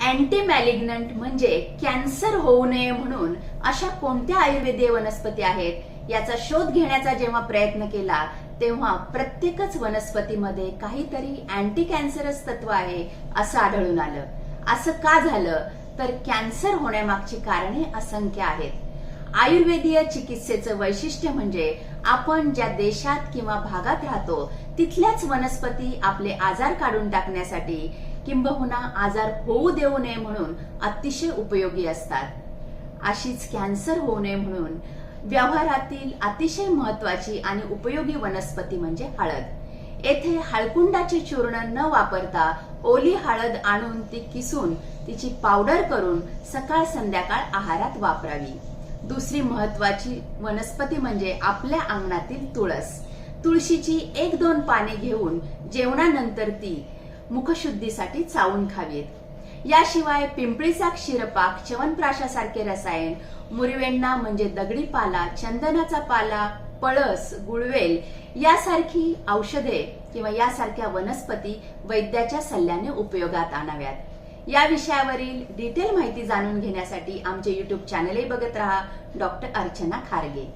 Anti malignant म्हणजे cancer होऊ नये म्हणून अशा कोणत्या आयुर्वेदीय वनस्पती आहेत याचा शोध घेण्याचा जेव्हा प्रयत्न केला तेव्हा प्रत्येकच वनस्पतीमध्ये काहीतरी अँटी कॅन्सरस तत्व आहे असं आढळून आलं. असं का झालं तर कॅन्सर होण्यामागची कारणे असंख्य आहेत. आयुर्वेदीय चिकित्सेचं वैशिष्ट्य म्हणजे आपण ज्या देशात किंवा भागात राहतो तिथल्याच वनस्पती आपले आजार काढून टाकण्यासाठी किंबहुना आजार होऊ देऊ नये म्हणून अतिशय उपयोगी असतात. अशीच कॅन्सर होऊ नये म्हणून व्यवहारातील अतिशय महत्वाची आणि उपयोगी वनस्पती म्हणजे हळद. येथे हळकुंडाचे चूर्ण न वापरता ओली हळद आणून ती किसून तिची पावडर करून सकाळ संध्याकाळ आहारात वापरावी. दुसरी महत्वाची वनस्पती म्हणजे आपल्या अंगणातील तुळस. तुळशीची 1-2 पाने घेऊन जेवणानंतर ती मुखशुद्धीसाठी चावून खावीत. याशिवाय पिंपळीचा क्षीरपाक, च्यवनप्राशासारखे रसायन, मुरवेण्णा म्हणजे दगडी पाला, चंदनाचा पाला, पळस, गुळवेल यासारखी औषधे किंवा यासारख्या वनस्पती वैद्याच्या सल्ल्याने उपयोगात आणाव्यात. या विषयावरील डिटेल माहिती जाणून घेण्यासाठी आमचे YouTube चॅनलही बघत राहा. डॉक्टर अर्चना खारगे.